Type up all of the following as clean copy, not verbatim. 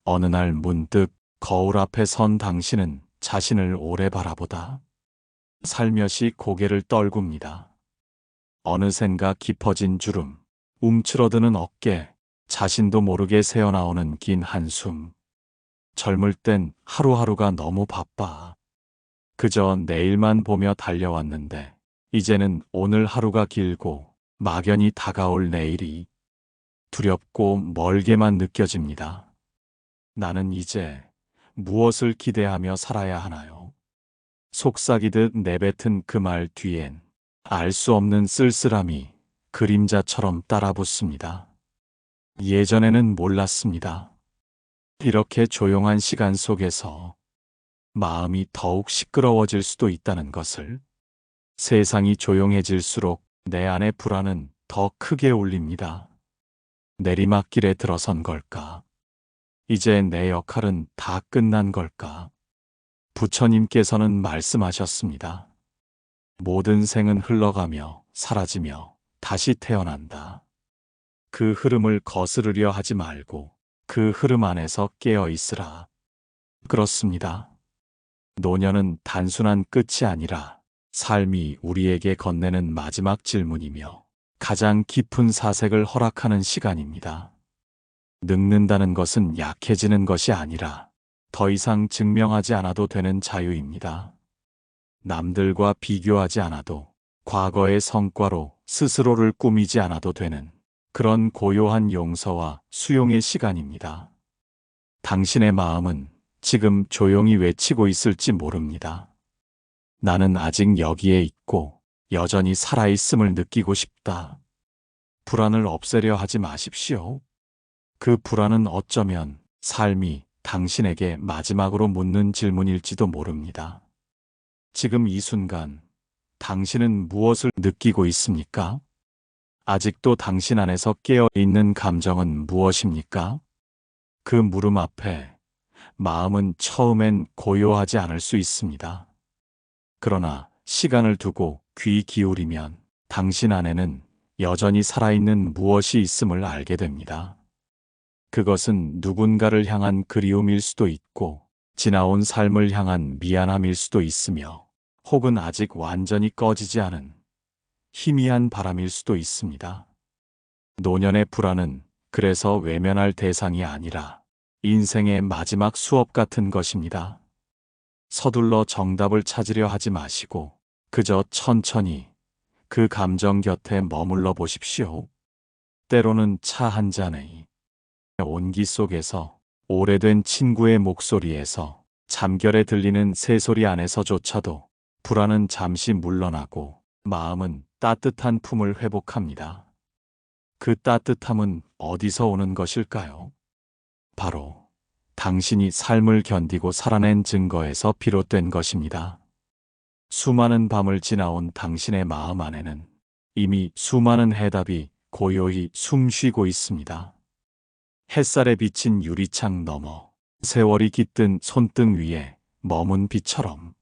어느 날 문득 거울 앞에 선 당신은 자신을 오래 바라보다 살며시 고개를 떨굽니다. 어느샌가 깊어진 주름, 움츠러드는 어깨, 자신도 모르게 새어나오는 긴 한숨. 젊을 땐 하루하루가 너무 바빠. 그저 내일만 보며 달려왔는데 이제는 오늘 하루가 길고 막연히 다가올 내일이 두렵고 멀게만 느껴집니다. 나는 이제 무엇을 기대하며 살아야 하나요? 속삭이듯 내뱉은 그 말 뒤엔 알 수 없는 쓸쓸함이 그림자처럼 따라붙습니다. 예전에는 몰랐습니다. 이렇게 조용한 시간 속에서 마음이 더욱 시끄러워질 수도 있다는 것을. 세상이 조용해질수록 내 안의 불안은 더 크게 울립니다. 내리막길에 들어선 걸까? 이제 내 역할은 다 끝난 걸까? 부처님께서는 말씀하셨습니다. 모든 생은 흘러가며 사라지며 다시 태어난다. 그 흐름을 거스르려 하지 말고 그 흐름 안에서 깨어 있으라. 그렇습니다. 노년은 단순한 끝이 아니라 삶이 우리에게 건네는 마지막 질문이며 가장 깊은 사색을 허락하는 시간입니다. 늙는다는 것은 약해지는 것이 아니라 더 이상 증명하지 않아도 되는 자유입니다. 남들과 비교하지 않아도 과거의 성과로 스스로를 꾸미지 않아도 되는 그런 고요한 용서와 수용의 시간입니다. 당신의 마음은 지금 조용히 외치고 있을지 모릅니다. 나는 아직 여기에 있고 여전히 살아있음을 느끼고 싶다. 불안을 없애려 하지 마십시오. 그 불안은 어쩌면 삶이 당신에게 마지막으로 묻는 질문일지도 모릅니다. 지금 이 순간 당신은 무엇을 느끼고 있습니까? 아직도 당신 안에서 깨어 있는 감정은 무엇입니까? 그 물음 앞에 마음은 처음엔 고요하지 않을 수 있습니다. 그러나 시간을 두고 귀 기울이면 당신 안에는 여전히 살아있는 무엇이 있음을 알게 됩니다. 그것은 누군가를 향한 그리움일 수도 있고 지나온 삶을 향한 미안함일 수도 있으며 혹은 아직 완전히 꺼지지 않은 희미한 바람일 수도 있습니다. 노년의 불안은 그래서 외면할 대상이 아니라 인생의 마지막 수업 같은 것입니다. 서둘러 정답을 찾으려 하지 마시고 그저 천천히 그 감정 곁에 머물러 보십시오. 때로는 차 한 잔의 온기 속에서, 오래된 친구의 목소리에서, 잠결에 들리는 새소리 안에서조차도 불안은 잠시 물러나고 마음은 따뜻한 품을 회복합니다. 그 따뜻함은 어디서 오는 것일까요? 바로 당신이 삶을 견디고 살아낸 증거에서 비롯된 것입니다. 수많은 밤을 지나온 당신의 마음 안에는 이미 수많은 해답이 고요히 숨쉬고 있습니다. 햇살에 비친 유리창 너머, 세월이 깃든 손등 위에 머문 빛처럼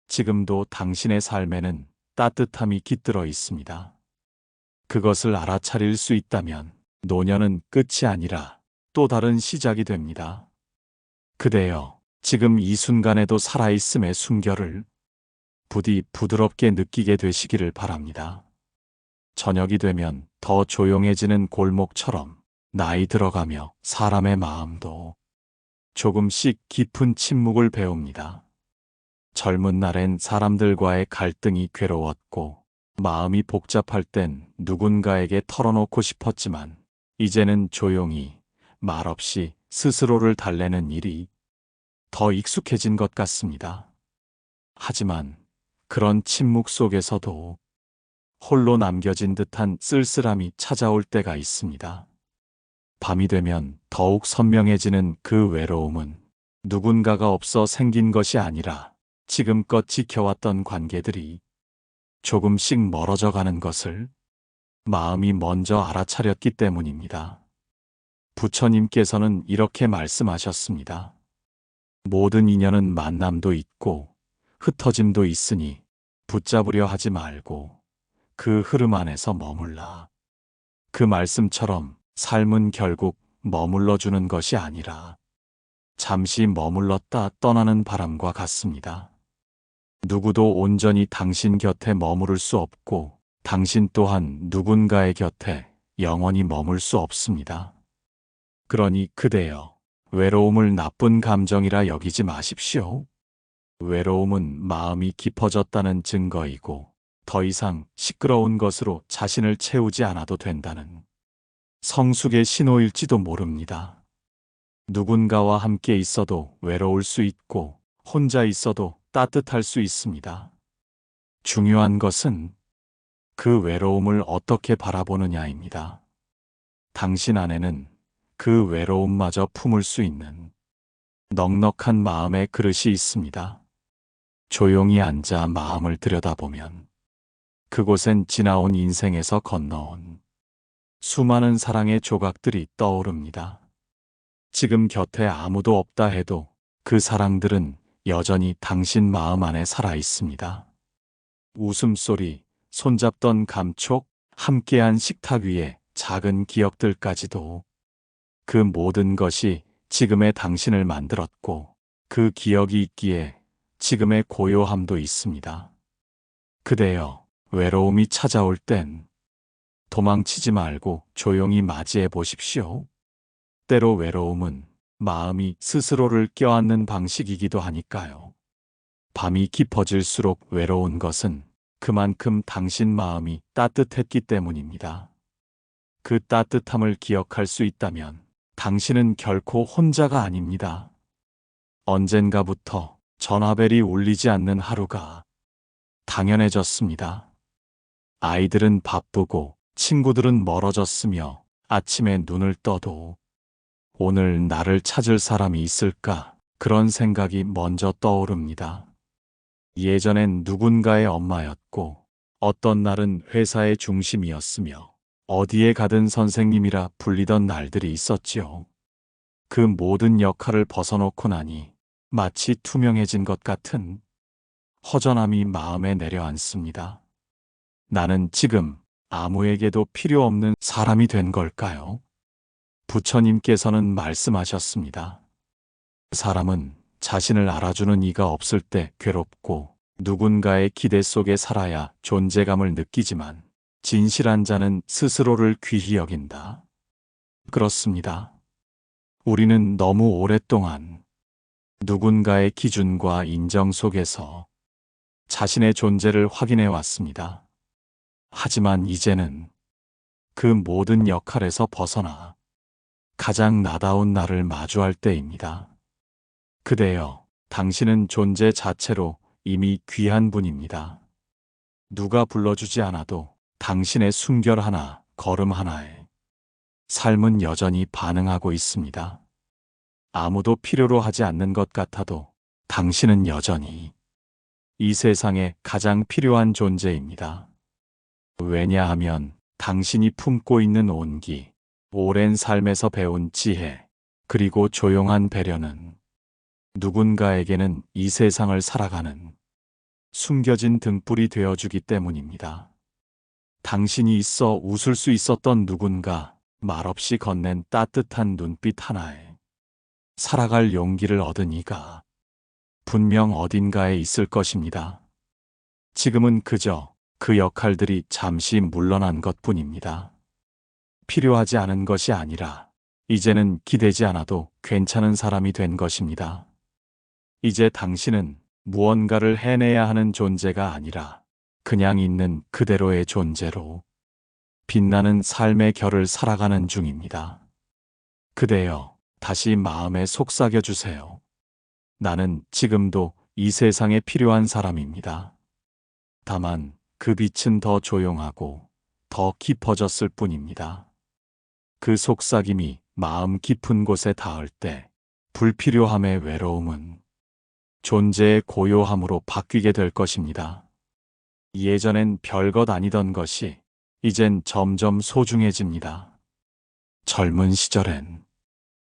지금도 당신의 삶에는 따뜻함이 깃들어 있습니다. 그것을 알아차릴 수 있다면 노년은 끝이 아니라 또 다른 시작이 됩니다. 그대여, 지금 이 순간에도 살아있음의 숨결을 부디 부드럽게 느끼게 되시기를 바랍니다. 저녁이 되면 더 조용해지는 골목처럼 나이 들어가며 사람의 마음도 조금씩 깊은 침묵을 배웁니다. 젊은 날엔 사람들과의 갈등이 괴로웠고 마음이 복잡할 땐 누군가에게 털어놓고 싶었지만 이제는 조용히 말없이 스스로를 달래는 일이 더 익숙해진 것 같습니다. 하지만 그런 침묵 속에서도 홀로 남겨진 듯한 쓸쓸함이 찾아올 때가 있습니다. 밤이 되면 더욱 선명해지는 그 외로움은 누군가가 없어 생긴 것이 아니라 지금껏 지켜왔던 관계들이 조금씩 멀어져 가는 것을 마음이 먼저 알아차렸기 때문입니다. 부처님께서는 이렇게 말씀하셨습니다. 모든 인연은 만남도 있고 흩어짐도 있으니 붙잡으려 하지 말고 그 흐름 안에서 머물라. 그 말씀처럼 삶은 결국 머물러 주는 것이 아니라 잠시 머물렀다 떠나는 바람과 같습니다. 누구도 온전히 당신 곁에 머무를 수 없고 당신 또한 누군가의 곁에 영원히 머물 수 없습니다. 그러니 그대여, 외로움을 나쁜 감정이라 여기지 마십시오. 외로움은 마음이 깊어졌다는 증거이고 더 이상 시끄러운 것으로 자신을 채우지 않아도 된다는 성숙의 신호일지도 모릅니다. 누군가와 함께 있어도 외로울 수 있고 혼자 있어도 따뜻할 수 있습니다. 중요한 것은 그 외로움을 어떻게 바라보느냐입니다. 당신 안에는 그 외로움마저 품을 수 있는 넉넉한 마음의 그릇이 있습니다. 조용히 앉아 마음을 들여다보면 그곳엔 지나온 인생에서 건너온 수많은 사랑의 조각들이 떠오릅니다. 지금 곁에 아무도 없다 해도 그 사랑들은 여전히 당신 마음 안에 살아 있습니다. 웃음소리, 손잡던 감촉, 함께한 식탁 위에 작은 기억들까지도 그 모든 것이 지금의 당신을 만들었고 그 기억이 있기에 지금의 고요함도 있습니다. 그대여, 외로움이 찾아올 땐 도망치지 말고 조용히 맞이해 보십시오. 때로 외로움은 마음이 스스로를 껴안는 방식이기도 하니까요. 밤이 깊어질수록 외로운 것은 그만큼 당신 마음이 따뜻했기 때문입니다. 그 따뜻함을 기억할 수 있다면 당신은 결코 혼자가 아닙니다. 언젠가부터 전화벨이 울리지 않는 하루가 당연해졌습니다. 아이들은 바쁘고 친구들은 멀어졌으며 아침에 눈을 떠도 오늘 나를 찾을 사람이 있을까? 그런 생각이 먼저 떠오릅니다. 예전엔 누군가의 엄마였고 어떤 날은 회사의 중심이었으며 어디에 가든 선생님이라 불리던 날들이 있었지요. 그 모든 역할을 벗어놓고 나니 마치 투명해진 것 같은 허전함이 마음에 내려앉습니다. 나는 지금 아무에게도 필요 없는 사람이 된 걸까요? 부처님께서는 말씀하셨습니다. 사람은 자신을 알아주는 이가 없을 때 괴롭고 누군가의 기대 속에 살아야 존재감을 느끼지만 진실한 자는 스스로를 귀히 여긴다. 그렇습니다. 우리는 너무 오랫동안 누군가의 기준과 인정 속에서 자신의 존재를 확인해 왔습니다. 하지만 이제는 그 모든 역할에서 벗어나 가장 나다운 나를 마주할 때입니다. 그대여, 당신은 존재 자체로 이미 귀한 분입니다. 누가 불러주지 않아도 당신의 숨결 하나, 걸음 하나에 삶은 여전히 반응하고 있습니다. 아무도 필요로 하지 않는 것 같아도 당신은 여전히 이 세상에 가장 필요한 존재입니다. 왜냐하면 당신이 품고 있는 온기, 오랜 삶에서 배운 지혜, 그리고 조용한 배려는 누군가에게는 이 세상을 살아가는 숨겨진 등불이 되어주기 때문입니다. 당신이 있어 웃을 수 있었던 누군가, 말없이 건넨 따뜻한 눈빛 하나에 살아갈 용기를 얻은 이가 분명 어딘가에 있을 것입니다. 지금은 그저 그 역할들이 잠시 물러난 것뿐입니다. 필요하지 않은 것이 아니라 이제는 기대지 않아도 괜찮은 사람이 된 것입니다. 이제 당신은 무언가를 해내야 하는 존재가 아니라 그냥 있는 그대로의 존재로 빛나는 삶의 결을 살아가는 중입니다. 그대여, 다시 마음에 속삭여 주세요. 나는 지금도 이 세상에 필요한 사람입니다. 다만 그 빛은 더 조용하고 더 깊어졌을 뿐입니다. 그 속삭임이 마음 깊은 곳에 닿을 때 불필요함의 외로움은 존재의 고요함으로 바뀌게 될 것입니다. 예전엔 별것 아니던 것이 이젠 점점 소중해집니다. 젊은 시절엔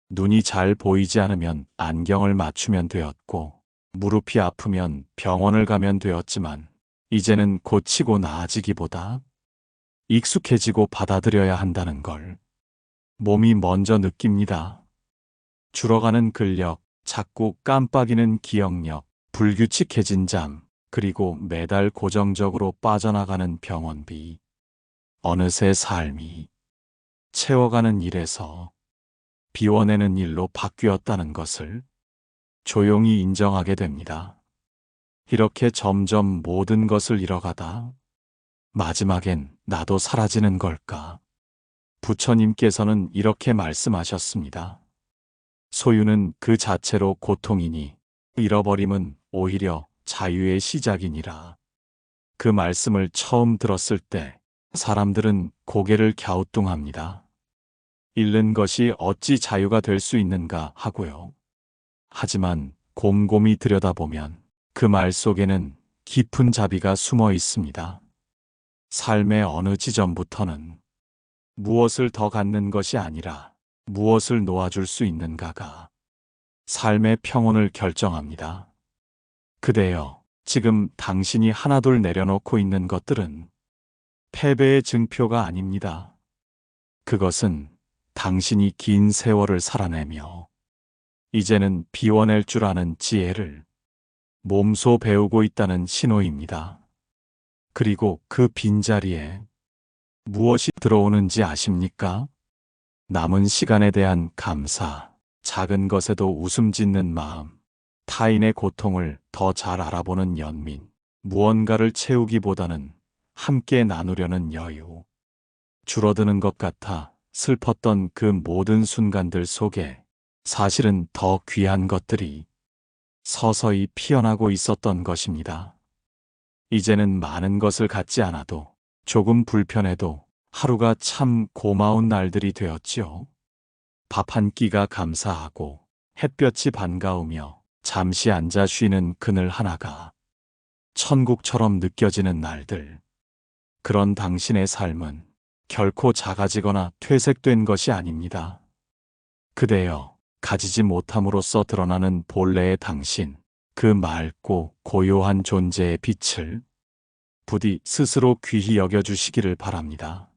눈이 잘 보이지 않으면 안경을 맞추면 되었고 무릎이 아프면 병원을 가면 되었지만 이제는 고치고 나아지기보다 익숙해지고 받아들여야 한다는 걸 몸이 먼저 느낍니다. 줄어가는 근력, 자꾸 깜빡이는 기억력, 불규칙해진 잠, 그리고 매달 고정적으로 빠져나가는 병원비. 어느새 삶이 채워가는 일에서 비워내는 일로 바뀌었다는 것을 조용히 인정하게 됩니다. 이렇게 점점 모든 것을 잃어가다 마지막엔 나도 사라지는 걸까? 부처님께서는 이렇게 말씀하셨습니다. 소유는 그 자체로 고통이니 잃어버림은 오히려 자유의 시작이니라. 그 말씀을 처음 들었을 때 사람들은 고개를 갸우뚱합니다. 잃는 것이 어찌 자유가 될 수 있는가 하고요. 하지만 곰곰이 들여다보면 그 말 속에는 깊은 자비가 숨어 있습니다. 삶의 어느 지점부터는 무엇을 더 갖는 것이 아니라 무엇을 놓아줄 수 있는가가 삶의 평온을 결정합니다. 그대여, 지금 당신이 하나둘 내려놓고 있는 것들은 패배의 증표가 아닙니다. 그것은 당신이 긴 세월을 살아내며 이제는 비워낼 줄 아는 지혜를 몸소 배우고 있다는 신호입니다. 그리고 그 빈자리에 무엇이 들어오는지 아십니까? 남은 시간에 대한 감사, 작은 것에도 웃음 짓는 마음, 타인의 고통을 더 잘 알아보는 연민, 무언가를 채우기보다는 함께 나누려는 여유. 줄어드는 것 같아 슬펐던 그 모든 순간들 속에 사실은 더 귀한 것들이 서서히 피어나고 있었던 것입니다. 이제는 많은 것을 갖지 않아도 조금 불편해도 하루가 참 고마운 날들이 되었지요. 밥 한 끼가 감사하고 햇볕이 반가우며 잠시 앉아 쉬는 그늘 하나가 천국처럼 느껴지는 날들. 그런 당신의 삶은 결코 작아지거나 퇴색된 것이 아닙니다. 그대여, 가지지 못함으로써 드러나는 본래의 당신, 그 맑고 고요한 존재의 빛을 부디 스스로 귀히 여겨주시기를 바랍니다.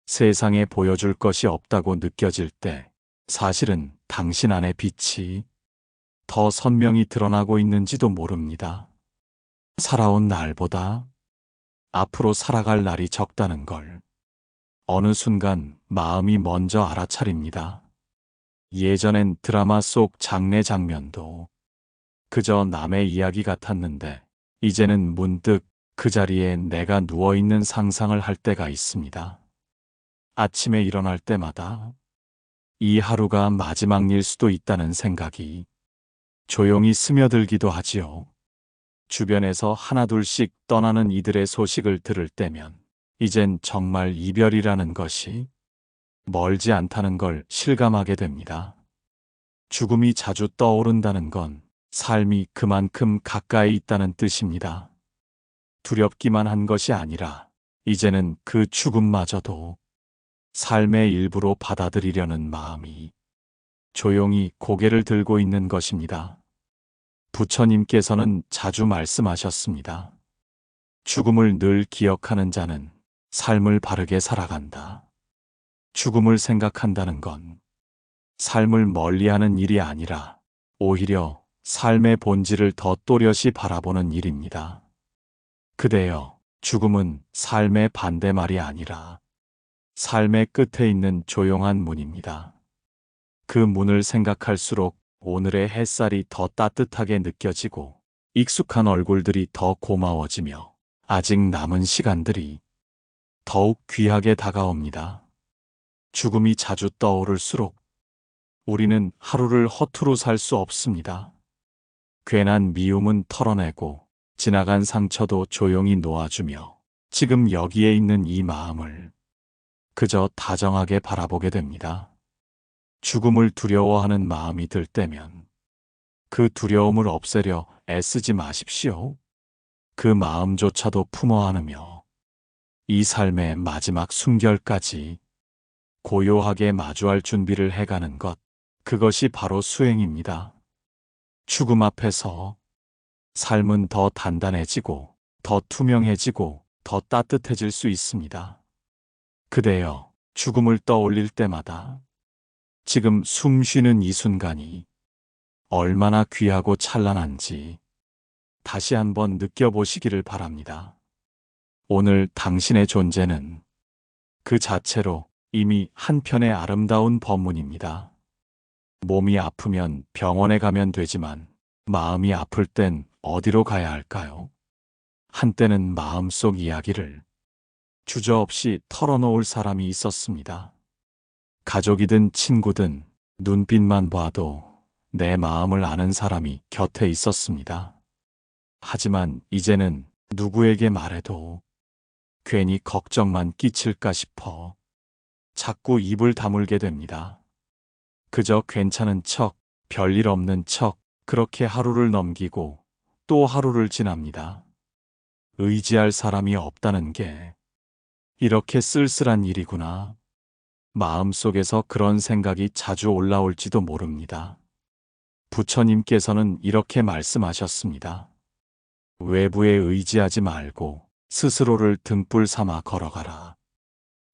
세상에 보여줄 것이 없다고 느껴질 때 사실은 당신 안의 빛이 더 선명히 드러나고 있는지도 모릅니다. 살아온 날보다 앞으로 살아갈 날이 적다는 걸 어느 순간 마음이 먼저 알아차립니다. 예전엔 드라마 속 장례 장면도 그저 남의 이야기 같았는데 이제는 문득 그 자리에 내가 누워있는 상상을 할 때가 있습니다. 아침에 일어날 때마다 이 하루가 마지막 일 수도 있다는 생각이 조용히 스며들기도 하지요. 주변에서 하나둘씩 떠나는 이들의 소식을 들을 때면 이젠 정말 이별이라는 것이 멀지 않다는 걸 실감하게 됩니다. 죽음이 자주 떠오른다는 건 삶이 그만큼 가까이 있다는 뜻입니다. 두렵기만 한 것이 아니라 이제는 그 죽음마저도 삶의 일부로 받아들이려는 마음이 조용히 고개를 들고 있는 것입니다. 부처님께서는 자주 말씀하셨습니다. 죽음을 늘 기억하는 자는 삶을 바르게 살아간다. 죽음을 생각한다는 건 삶을 멀리하는 일이 아니라 오히려 삶의 본질을 더 또렷이 바라보는 일입니다. 그대여, 죽음은 삶의 반대말이 아니라 삶의 끝에 있는 조용한 문입니다. 그 문을 생각할수록 오늘의 햇살이 더 따뜻하게 느껴지고 익숙한 얼굴들이 더 고마워지며 아직 남은 시간들이 더욱 귀하게 다가옵니다. 죽음이 자주 떠오를수록 우리는 하루를 허투루 살 수 없습니다. 괜한 미움은 털어내고 지나간 상처도 조용히 놓아주며 지금 여기에 있는 이 마음을 그저 다정하게 바라보게 됩니다. 죽음을 두려워하는 마음이 들 때면 그 두려움을 없애려 애쓰지 마십시오. 그 마음조차도 품어 안으며 이 삶의 마지막 숨결까지 고요하게 마주할 준비를 해가는 것, 그것이 바로 수행입니다. 죽음 앞에서 삶은 더 단단해지고 더 투명해지고 더 따뜻해질 수 있습니다. 그대여, 죽음을 떠올릴 때마다 지금 숨 쉬는 이 순간이 얼마나 귀하고 찬란한지 다시 한번 느껴보시기를 바랍니다. 오늘 당신의 존재는 그 자체로 이미 한편의 아름다운 법문입니다. 몸이 아프면 병원에 가면 되지만 마음이 아플 땐 어디로 가야 할까요? 한때는 마음속 이야기를 주저없이 털어놓을 사람이 있었습니다. 가족이든 친구든 눈빛만 봐도 내 마음을 아는 사람이 곁에 있었습니다. 하지만 이제는 누구에게 말해도 괜히 걱정만 끼칠까 싶어 자꾸 입을 다물게 됩니다. 그저 괜찮은 척, 별일 없는 척, 그렇게 하루를 넘기고 또 하루를 지납니다. 의지할 사람이 없다는 게 이렇게 쓸쓸한 일이구나. 마음속에서 그런 생각이 자주 올라올지도 모릅니다. 부처님께서는 이렇게 말씀하셨습니다. 외부에 의지하지 말고 스스로를 등불 삼아 걸어가라.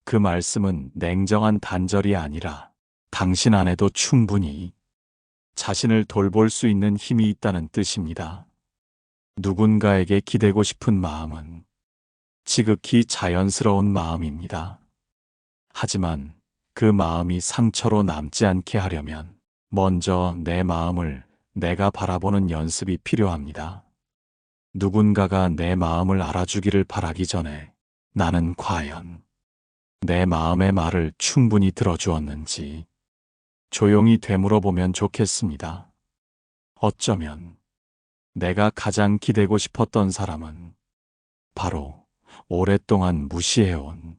그 말씀은 냉정한 단절이 아니라 당신 안에도 충분히 자신을 돌볼 수 있는 힘이 있다는 뜻입니다. 누군가에게 기대고 싶은 마음은 지극히 자연스러운 마음입니다. 하지만 그 마음이 상처로 남지 않게 하려면 먼저 내 마음을 내가 바라보는 연습이 필요합니다. 누군가가 내 마음을 알아주기를 바라기 전에 나는 과연 내 마음의 말을 충분히 들어주었는지 조용히 되물어보면 좋겠습니다. 어쩌면 내가 가장 기대고 싶었던 사람은 바로 오랫동안 무시해온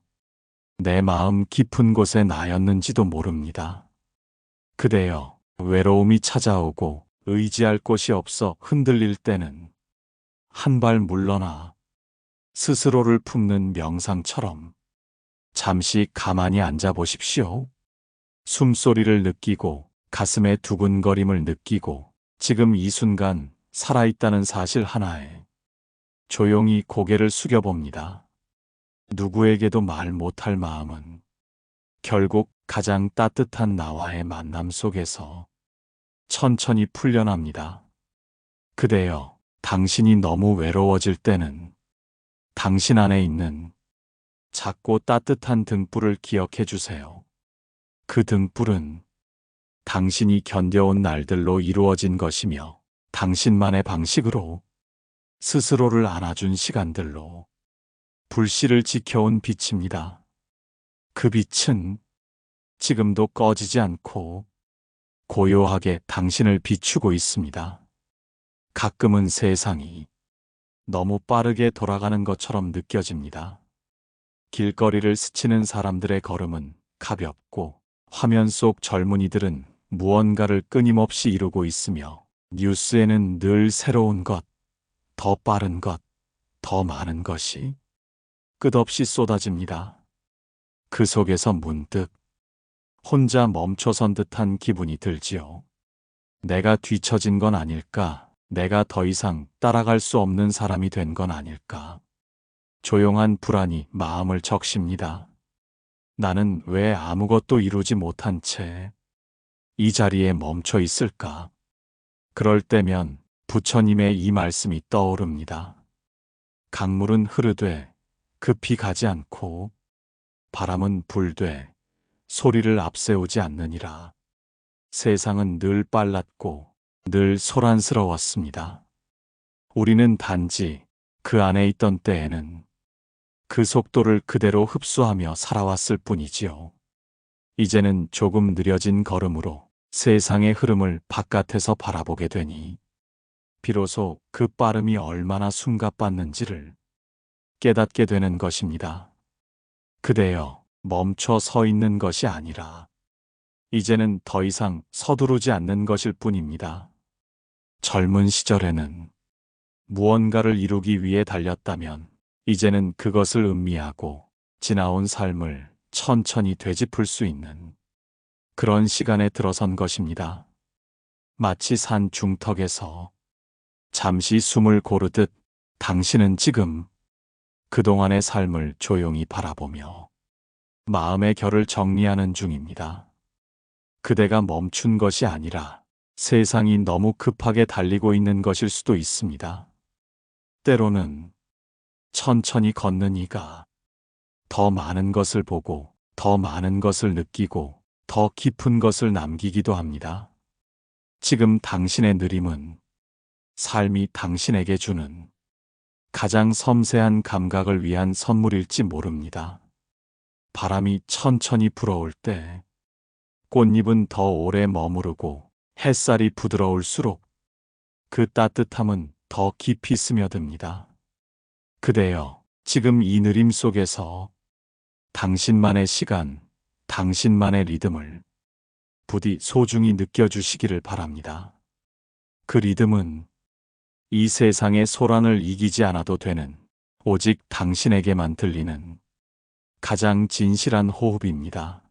내 마음 깊은 곳의 나였는지도 모릅니다. 그대여, 외로움이 찾아오고 의지할 곳이 없어 흔들릴 때는 한 발 물러나 스스로를 품는 명상처럼 잠시 가만히 앉아 보십시오. 숨소리를 느끼고 가슴의 두근거림을 느끼고 지금 이 순간 살아있다는 사실 하나에 조용히 고개를 숙여봅니다. 누구에게도 말 못할 마음은 결국 가장 따뜻한 나와의 만남 속에서 천천히 풀려납니다. 그대여, 당신이 너무 외로워질 때는 당신 안에 있는 작고 따뜻한 등불을 기억해 주세요. 그 등불은 당신이 견뎌온 날들로 이루어진 것이며 당신만의 방식으로 스스로를 안아준 시간들로 불씨를 지켜온 빛입니다. 그 빛은 지금도 꺼지지 않고 고요하게 당신을 비추고 있습니다. 가끔은 세상이 너무 빠르게 돌아가는 것처럼 느껴집니다. 길거리를 스치는 사람들의 걸음은 가볍고 화면 속 젊은이들은 무언가를 끊임없이 이루고 있으며 뉴스에는 늘 새로운 것, 더 빠른 것, 더 많은 것이 끝없이 쏟아집니다. 그 속에서 문득 혼자 멈춰선 듯한 기분이 들지요. 내가 뒤처진 건 아닐까? 내가 더 이상 따라갈 수 없는 사람이 된 건 아닐까? 조용한 불안이 마음을 적십니다. 나는 왜 아무것도 이루지 못한 채 이 자리에 멈춰 있을까? 그럴 때면 부처님의 이 말씀이 떠오릅니다. 강물은 흐르되 급히 가지 않고 바람은 불되 소리를 앞세우지 않느니라. 세상은 늘 빨랐고 늘 소란스러웠습니다. 우리는 단지 그 안에 있던 때에는 그 속도를 그대로 흡수하며 살아왔을 뿐이지요. 이제는 조금 느려진 걸음으로 세상의 흐름을 바깥에서 바라보게 되니 비로소 그 빠름이 얼마나 숨가빴는지를 깨닫게 되는 것입니다. 그대여, 멈춰 서 있는 것이 아니라 이제는 더 이상 서두르지 않는 것일 뿐입니다. 젊은 시절에는 무언가를 이루기 위해 달렸다면 이제는 그것을 음미하고 지나온 삶을 천천히 되짚을 수 있는 그런 시간에 들어선 것입니다. 마치 산 중턱에서 잠시 숨을 고르듯 당신은 지금 그동안의 삶을 조용히 바라보며 마음의 결을 정리하는 중입니다. 그대가 멈춘 것이 아니라 세상이 너무 급하게 달리고 있는 것일 수도 있습니다. 때로는 천천히 걷는 이가 더 많은 것을 보고 더 많은 것을 느끼고 더 깊은 것을 남기기도 합니다. 지금 당신의 느림은 삶이 당신에게 주는 가장 섬세한 감각을 위한 선물일지 모릅니다. 바람이 천천히 불어올 때 꽃잎은 더 오래 머무르고 햇살이 부드러울수록 그 따뜻함은 더 깊이 스며듭니다. 그대여, 지금 이 느림 속에서 당신만의 시간, 당신만의 리듬을 부디 소중히 느껴주시기를 바랍니다. 그 리듬은 이 세상의 소란을 이기지 않아도 되는 오직 당신에게만 들리는 가장 진실한 호흡입니다.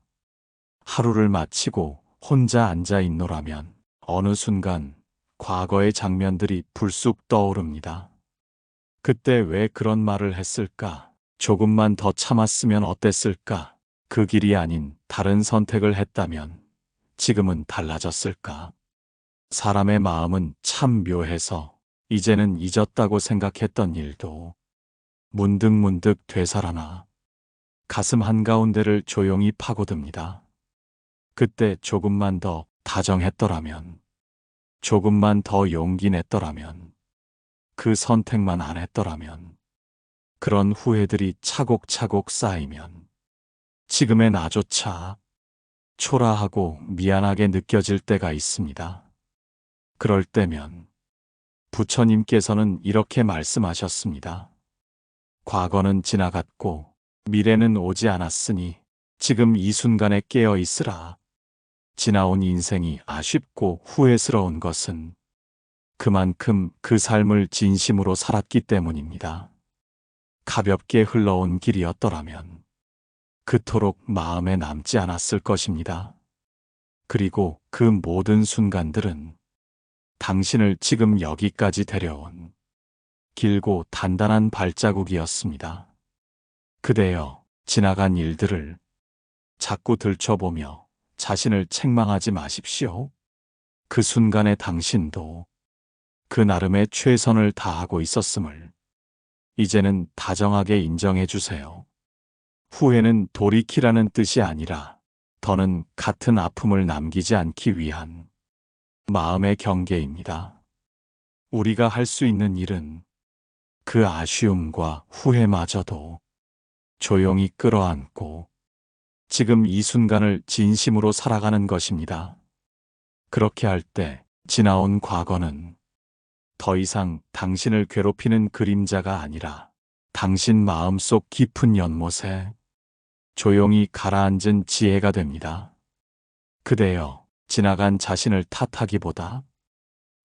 하루를 마치고 혼자 앉아 있노라면 어느 순간 과거의 장면들이 불쑥 떠오릅니다. 그때 왜 그런 말을 했을까? 조금만 더 참았으면 어땠을까? 그 길이 아닌 다른 선택을 했다면 지금은 달라졌을까? 사람의 마음은 참 묘해서 이제는 잊었다고 생각했던 일도 문득문득 되살아나 가슴 한가운데를 조용히 파고듭니다. 그때 조금만 더 다정했더라면, 조금만 더 용기 냈더라면, 그 선택만 안 했더라면, 그런 후회들이 차곡차곡 쌓이면 지금의 나조차 초라하고 미안하게 느껴질 때가 있습니다. 그럴 때면 부처님께서는 이렇게 말씀하셨습니다. 과거는 지나갔고 미래는 오지 않았으니 지금 이 순간에 깨어 있으라. 지나온 인생이 아쉽고 후회스러운 것은 그만큼 그 삶을 진심으로 살았기 때문입니다. 가볍게 흘러온 길이었더라면 그토록 마음에 남지 않았을 것입니다. 그리고 그 모든 순간들은 당신을 지금 여기까지 데려온 길고 단단한 발자국이었습니다. 그대여, 지나간 일들을 자꾸 들춰보며 자신을 책망하지 마십시오. 그 순간의 당신도 그 나름의 최선을 다하고 있었음을 이제는 다정하게 인정해 주세요. 후회는 돌이키라는 뜻이 아니라 더는 같은 아픔을 남기지 않기 위한 마음의 경계입니다. 우리가 할 수 있는 일은 그 아쉬움과 후회마저도 조용히 끌어안고 지금 이 순간을 진심으로 살아가는 것입니다. 그렇게 할 때 지나온 과거는 더 이상 당신을 괴롭히는 그림자가 아니라 당신 마음속 깊은 연못에 조용히 가라앉은 지혜가 됩니다. 그대여, 지나간 자신을 탓하기보다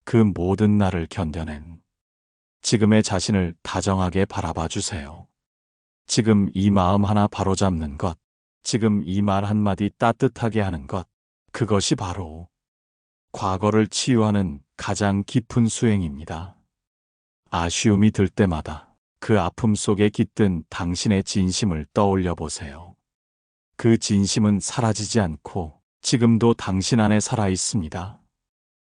그 모든 날을 견뎌낸 지금의 자신을 다정하게 바라봐 주세요. 지금 이 마음 하나 바로잡는 것, 지금 이 말 한마디 따뜻하게 하는 것, 그것이 바로 과거를 치유하는 가장 깊은 수행입니다. 아쉬움이 들 때마다 그 아픔 속에 깃든 당신의 진심을 떠올려 보세요. 그 진심은 사라지지 않고 지금도 당신 안에 살아 있습니다.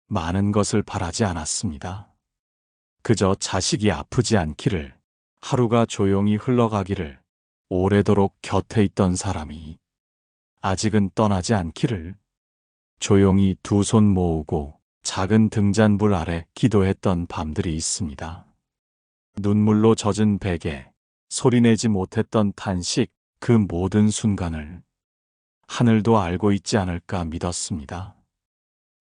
많은 것을 바라지 않았습니다. 그저 자식이 아프지 않기를, 하루가 조용히 흘러가기를, 오래도록 곁에 있던 사람이 아직은 떠나지 않기를, 조용히 두 손 모으고 작은 등잔불 아래 기도했던 밤들이 있습니다. 눈물로 젖은 베개, 소리내지 못했던 탄식, 그 모든 순간을 하늘도 알고 있지 않을까 믿었습니다.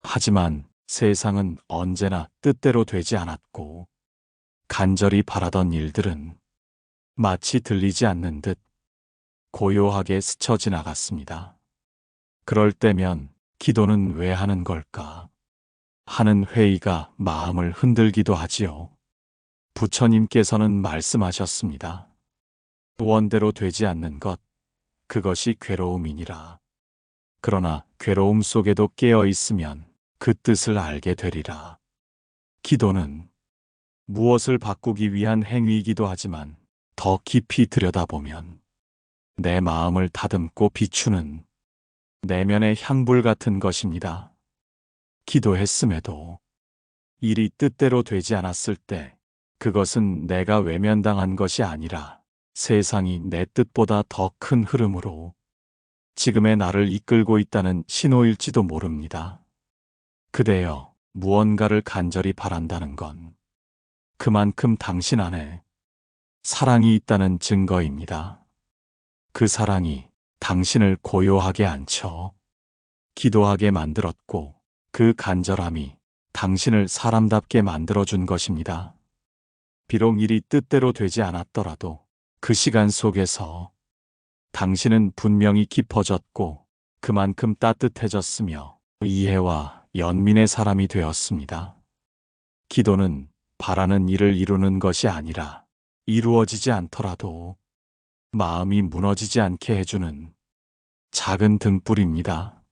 하지만 세상은 언제나 뜻대로 되지 않았고 간절히 바라던 일들은 마치 들리지 않는 듯 고요하게 스쳐 지나갔습니다. 그럴 때면 기도는 왜 하는 걸까? 하는 회의가 마음을 흔들기도 하지요. 부처님께서는 말씀하셨습니다. 원대로 되지 않는 것, 그것이 괴로움이니라. 그러나 괴로움 속에도 깨어 있으면 그 뜻을 알게 되리라. 기도는 무엇을 바꾸기 위한 행위이기도 하지만 더 깊이 들여다보면 내 마음을 다듬고 비추는 내면의 향불 같은 것입니다. 기도했음에도 일이 뜻대로 되지 않았을 때 그것은 내가 외면당한 것이 아니라 세상이 내 뜻보다 더 큰 흐름으로 지금의 나를 이끌고 있다는 신호일지도 모릅니다. 그대여, 무언가를 간절히 바란다는 건 그만큼 당신 안에 사랑이 있다는 증거입니다. 그 사랑이 당신을 고요하게 앉혀 기도하게 만들었고 그 간절함이 당신을 사람답게 만들어준 것입니다. 비록 일이 뜻대로 되지 않았더라도 그 시간 속에서 당신은 분명히 깊어졌고 그만큼 따뜻해졌으며 이해와 연민의 사람이 되었습니다. 기도는 바라는 일을 이루는 것이 아니라 이루어지지 않더라도 마음이 무너지지 않게 해주는 작은 등불입니다.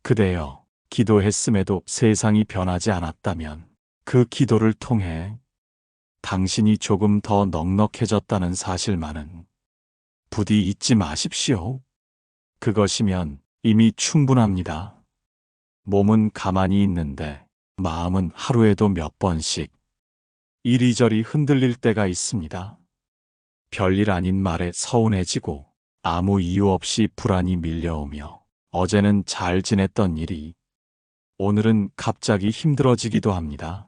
그대여, 기도했음에도 세상이 변하지 않았다면 그 기도를 통해 당신이 조금 더 넉넉해졌다는 사실만은 부디 잊지 마십시오. 그것이면 이미 충분합니다. 몸은 가만히 있는데 마음은 하루에도 몇 번씩 이리저리 흔들릴 때가 있습니다. 별일 아닌 말에 서운해지고 아무 이유 없이 불안이 밀려오며 어제는 잘 지냈던 일이 오늘은 갑자기 힘들어지기도 합니다.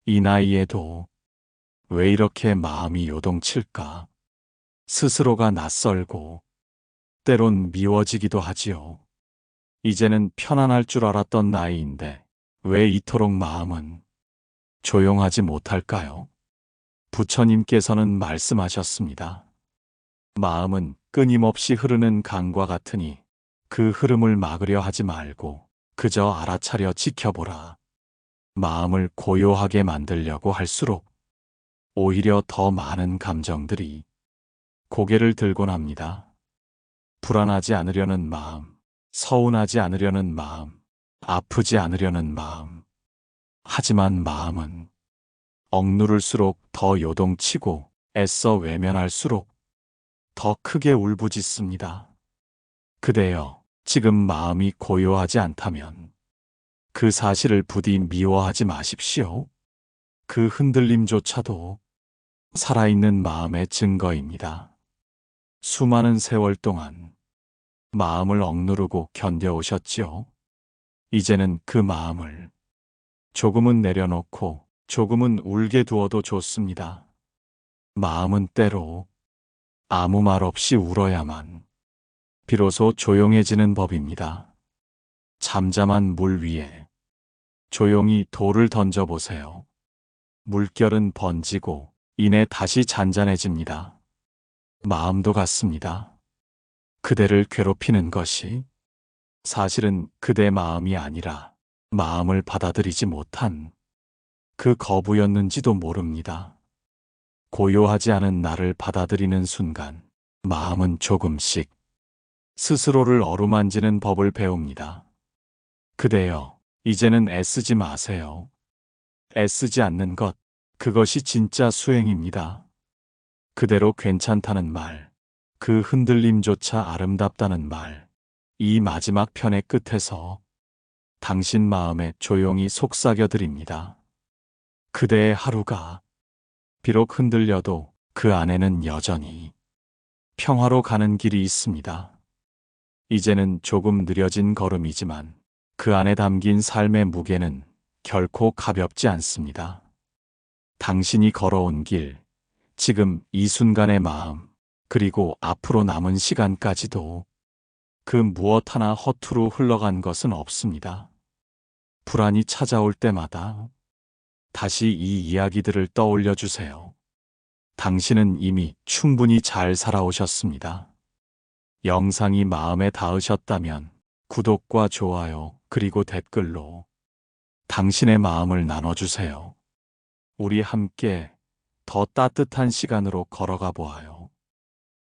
이 나이에도 왜 이렇게 마음이 요동칠까? 스스로가 낯설고 때론 미워지기도 하지요. 이제는 편안할 줄 알았던 나이인데 왜 이토록 마음은 조용하지 못할까요? 부처님께서는 말씀하셨습니다. 마음은 끊임없이 흐르는 강과 같으니 그 흐름을 막으려 하지 말고 그저 알아차려 지켜보라. 마음을 고요하게 만들려고 할수록 오히려 더 많은 감정들이 고개를 들곤 합니다. 불안하지 않으려는 마음, 서운하지 않으려는 마음, 아프지 않으려는 마음. 하지만 마음은 억누를수록 더 요동치고 애써 외면할수록 더 크게 울부짖습니다. 그대여, 지금 마음이 고요하지 않다면 그 사실을 부디 미워하지 마십시오. 그 흔들림조차도 살아있는 마음의 증거입니다. 수많은 세월 동안 마음을 억누르고 견뎌오셨지요. 이제는 그 마음을 조금은 내려놓고 조금은 울게 두어도 좋습니다. 마음은 때로 아무 말 없이 울어야만 비로소 조용해지는 법입니다. 잠잠한 물 위에 조용히 돌을 던져보세요. 물결은 번지고 이내 다시 잔잔해집니다. 마음도 같습니다. 그대를 괴롭히는 것이 사실은 그대 마음이 아니라 마음을 받아들이지 못한 그 거부였는지도 모릅니다. 고요하지 않은 나를 받아들이는 순간 마음은 조금씩 스스로를 어루만지는 법을 배웁니다. 그대여, 이제는 애쓰지 마세요. 애쓰지 않는 것, 그것이 진짜 수행입니다. 그대로 괜찮다는 말, 그 흔들림조차 아름답다는 말, 이 마지막 편의 끝에서 당신 마음에 조용히 속삭여드립니다. 그대의 하루가 비록 흔들려도 그 안에는 여전히 평화로 가는 길이 있습니다. 이제는 조금 느려진 걸음이지만 그 안에 담긴 삶의 무게는 결코 가볍지 않습니다. 당신이 걸어온 길, 지금 이 순간의 마음, 그리고 앞으로 남은 시간까지도 그 무엇 하나 허투루 흘러간 것은 없습니다. 불안이 찾아올 때마다 다시 이 이야기들을 떠올려 주세요. 당신은 이미 충분히 잘 살아오셨습니다. 영상이 마음에 닿으셨다면 구독과 좋아요 그리고 댓글로 당신의 마음을 나눠주세요. 우리 함께 더 따뜻한 시간으로 걸어가 보아요.